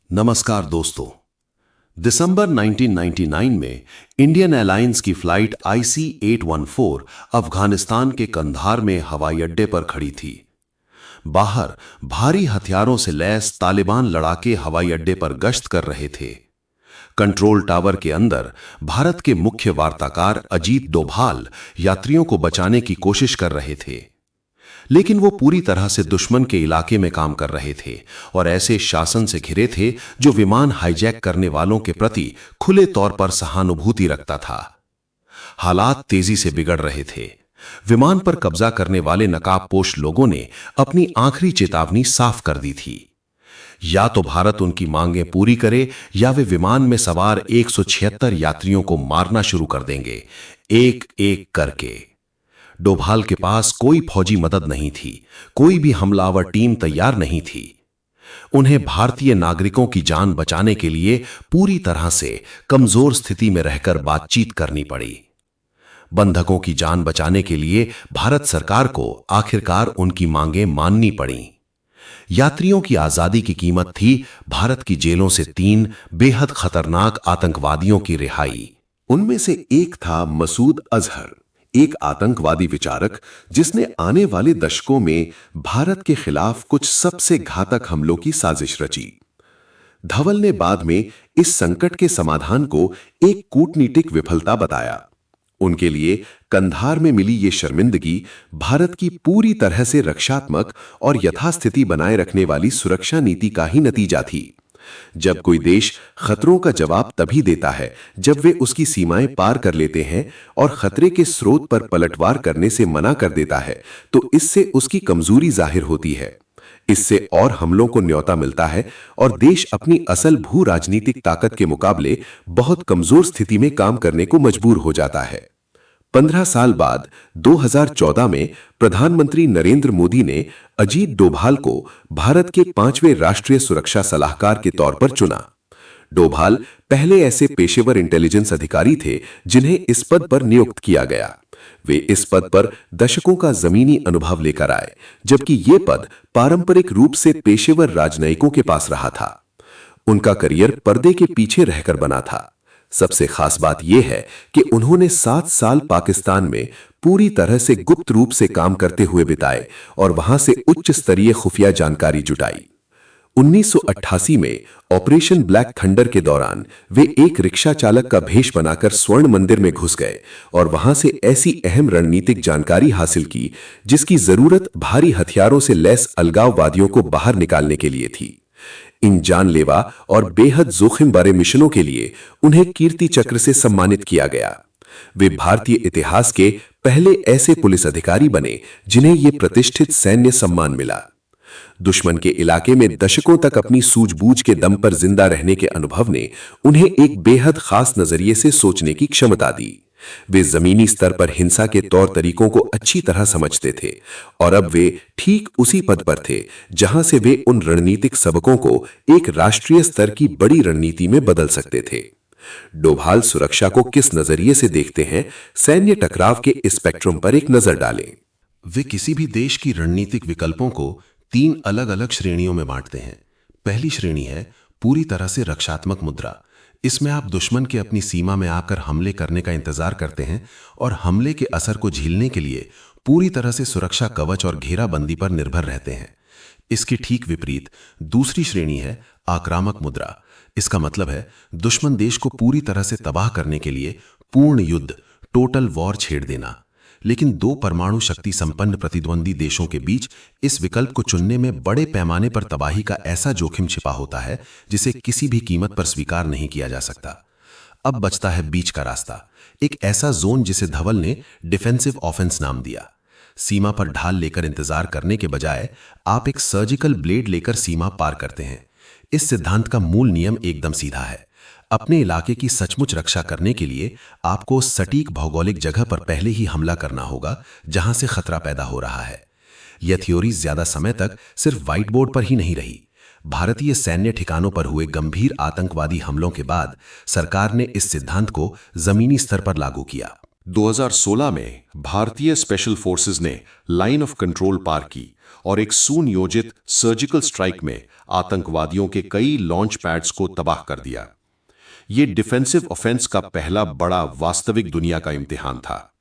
नमस्कार दोस्तों। दिसंबर 1999 में इंडियन एयरलाइंस की फ्लाइट IC-814 अफगानिस्तान के कंधार में हवाई अड्डे पर खड़ी थी। बाहर भारी हथियारों से लैस तालिबान लड़ाके हवाई अड्डे पर गश्त कर रहे थे। कंट्रोल टावर के अंदर भारत के मुख्य वार्ताकार अजीत डोभाल यात्रियों को बचाने की कोशिश कर रहे थे, लेकिन वो पूरी तरह से दुश्मन के इलाके में काम कर रहे थे और ऐसे शासन से घिरे थे जो विमान हाईजैक करने वालों के प्रति खुले तौर पर सहानुभूति रखता था। हालात तेजी से बिगड़ रहे थे। विमान पर कब्जा करने वाले नकाबपोश लोगों ने अपनी आखिरी चेतावनी साफ कर दी थी। या तो भारत उनकी मांगें पूरी करे या वे विमान में सवार 176 यात्रियों को मारना शुरू कर देंगे, एक एक करके। डोभाल के पास कोई फौजी मदद नहीं थी, कोई भी हमलावर टीम तैयार नहीं थी। उन्हें भारतीय नागरिकों की जान बचाने के लिए पूरी तरह से कमजोर स्थिति में रहकर बातचीत करनी पड़ी। बंधकों की जान बचाने के लिए भारत सरकार को आखिरकार उनकी मांगें माननी पड़ीं। यात्रियों की आजादी की कीमत थी भारत की जेलों से 3 बेहद खतरनाक आतंकवादियों की रिहाई। उनमें से एक था मसूद अजहर, एक आतंकवादी विचारक जिसने आने वाले दशकों में भारत के खिलाफ कुछ सबसे घातक हमलों की साजिश रची। धवल ने बाद में इस संकट के समाधान को एक कूटनीतिक विफलता बताया। उनके लिए कंधार में मिली ये शर्मिंदगी भारत की पूरी तरह से रक्षात्मक और यथास्थिति बनाए रखने वाली सुरक्षा नीति का ही नतीजा थी। जब कोई देश खतरों का जवाब तभी देता है जब वे उसकी सीमाएं पार कर लेते हैं और खतरे के स्रोत पर पलटवार करने से मना कर देता है, तो इससे उसकी कमजोरी जाहिर होती है। इससे और हमलों को न्योता मिलता है और देश अपनी असल भू राजनीतिक ताकत के मुकाबले बहुत कमजोर स्थिति में काम करने को मजबूर हो जाता है। 15 साल बाद 2014 में प्रधानमंत्री नरेंद्र मोदी ने अजीत डोभाल को भारत के 5वें राष्ट्रीय सुरक्षा सलाहकार के तौर पर चुना। डोभाल पहले ऐसे पेशेवर इंटेलिजेंस अधिकारी थे जिन्हें इस पद पर नियुक्त किया गया। वे इस पद पर दशकों का जमीनी अनुभव लेकर आए, जबकि ये पद पारंपरिक रूप से पेशेवर राजनयिकों के पास रहा था। उनका करियर पर्दे के पीछे रहकर बना था। सबसे खास बात यह है कि उन्होंने 7 साल पाकिस्तान में पूरी तरह से गुप्त रूप से काम करते हुए बिताए और वहां से उच्च स्तरीय खुफिया जानकारी जुटाई। 1988 में ऑपरेशन ब्लैक थंडर के दौरान वे एक रिक्शा चालक का भेष बनाकर स्वर्ण मंदिर में घुस गए और वहां से ऐसी अहम रणनीतिक जानकारी हासिल की जिसकी जरूरत भारी हथियारों से लैस अलगाववादियों को बाहर निकालने के लिए थी। इन जानलेवा और बेहद जोखिम भरे मिशनों के लिए उन्हें कीर्ति चक्र से सम्मानित किया गया। वे भारतीय इतिहास के पहले ऐसे पुलिस अधिकारी बने जिन्हें यह प्रतिष्ठित सैन्य सम्मान मिला। दुश्मन के इलाके में दशकों तक अपनी सूझबूझ के दम पर जिंदा रहने के अनुभव ने उन्हें एक बेहद खास नजरिए से सोचने की क्षमता दी। वे जमीनी स्तर पर हिंसा के तौर तरीकों को अच्छी तरह समझते थे और अब वे ठीक उसी पद पर थे जहां से वे उन रणनीतिक सबकों को एक राष्ट्रीय स्तर की बड़ी रणनीति में बदल सकते थे। डोभाल सुरक्षा को किस नजरिए से देखते हैं, सैन्य टकराव के इस स्पेक्ट्रम पर एक नजर डालें। वे किसी भी देश की रणनीतिक विकल्पों को 3 अलग-अलग श्रेणियों में बांटते हैं। पहली श्रेणी है पूरी तरह से रक्षात्मक मुद्रा। इसमें आप दुश्मन के अपनी सीमा में आकर हमले करने का इंतजार करते हैं और हमले के असर को झेलने के लिए पूरी तरह से सुरक्षा कवच और घेराबंदी पर निर्भर रहते हैं। इसके ठीक विपरीत दूसरी श्रेणी है आक्रामक मुद्रा। इसका मतलब है दुश्मन देश को पूरी तरह से तबाह करने के लिए पूर्ण युद्ध, टोटल वॉर छेड़ देना। लेकिन 2 परमाणु शक्ति संपन्न प्रतिद्वंदी देशों के बीच इस विकल्प को चुनने में बड़े पैमाने पर तबाही का ऐसा जोखिम छिपा होता है जिसे किसी भी कीमत पर स्वीकार नहीं किया जा सकता। अब बचता है बीच का रास्ता, एक ऐसा जोन जिसे धवल ने डिफेंसिव ऑफेंस नाम दिया। सीमा पर ढाल लेकर इंतजार करने के बजाय आप एक सर्जिकल ब्लेड लेकर सीमा पार करते हैं। इस सिद्धांत का मूल नियम एकदम सीधा है। अपने इलाके की सचमुच रक्षा करने के लिए आपको सटीक भौगोलिक जगह पर पहले ही हमला करना होगा जहां से खतरा पैदा हो रहा है। यह थ्योरी ज्यादा समय तक सिर्फ व्हाइट बोर्ड पर ही नहीं रही। भारतीय सैन्य ठिकानों पर हुए गंभीर आतंकवादी हमलों के बाद सरकार ने इस सिद्धांत को जमीनी स्तर पर लागू किया। 2016 में भारतीय स्पेशल फोर्सेस ने लाइन ऑफ कंट्रोल पार की और एक सुनियोजित सर्जिकल स्ट्राइक में आतंकवादियों के कई लॉन्च पैड्स को तबाह कर दिया। ये डिफेंसिव ऑफेंस का पहला बड़ा वास्तविक दुनिया का इम्तिहान था।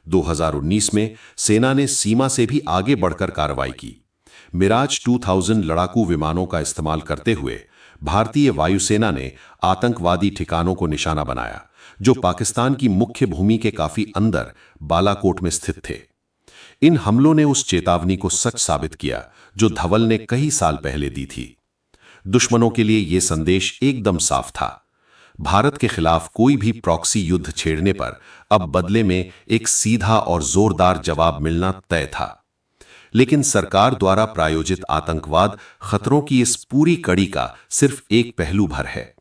2019 में सेना ने सीमा से भी आगे बढ़कर कार्रवाई की। मिराज 2000 लड़ाकू विमानों का इस्तेमाल करते हुए भारतीय वायुसेना ने आतंकवादी ठिकानों को निशाना बनाया, जो पाकिस्तान की मुख्य भूमि के काफी अंदर बालाकोट में स्थित थे। इन हमलों ने उस चेतावनी को सच साबित किया जो धवल ने कई साल पहले दी थी। दुश्मनों के लिए यह संदेश एकदम साफ था। भारत के खिलाफ कोई भी प्रॉक्सी युद्ध छेड़ने पर अब बदले में एक सीधा और जोरदार जवाब मिलना तय था। लेकिन सरकार द्वारा प्रायोजित आतंकवाद खतरों की इस पूरी कड़ी का सिर्फ एक पहलू भर है।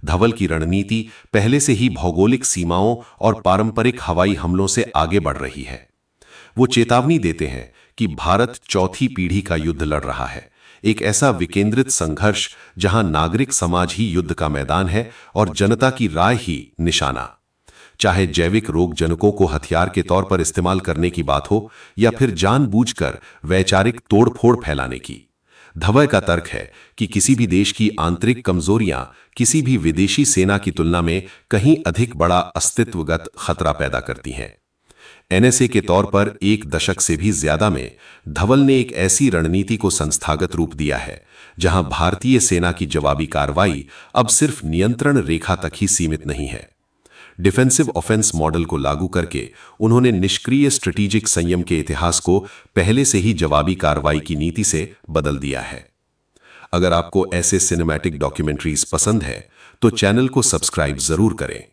धवल की रणनीति पहले से ही भौगोलिक सीमाओं और पारंपरिक हवाई हमलों से आगे बढ़ रही है। वो चेतावनी देते हैं कि भारत चौथी पीढ़ी का युद्ध लड़ रहा है, एक ऐसा विकेंद्रित संघर्ष जहां नागरिक समाज ही युद्ध का मैदान है और जनता की राय ही निशाना। चाहे जैविक रोगजनकों को हथियार के तौर पर इस्तेमाल करने की बात हो या फिर जानबूझकर वैचारिक तोड़फोड़ फैलाने की, धवल का तर्क है कि किसी भी देश की आंतरिक कमजोरियां किसी भी विदेशी सेना की तुलना में कहीं अधिक बड़ा अस्तित्वगत खतरा पैदा करती हैं। एनएसए के तौर पर एक दशक से भी ज्यादा में धवल ने एक ऐसी रणनीति को संस्थागत रूप दिया है जहां भारतीय सेना की जवाबी कार्रवाई अब सिर्फ नियंत्रण रेखा तक ही सीमित नहीं है। डिफेंसिव ऑफेंस मॉडल को लागू करके उन्होंने निष्क्रिय स्ट्रेटेजिक संयम के इतिहास को पहले से ही जवाबी कार्रवाई की नीति से बदल दिया है। अगर आपको ऐसे सिनेमैटिक डॉक्यूमेंट्रीज पसंद है तो चैनल को सब्सक्राइब जरूर करें।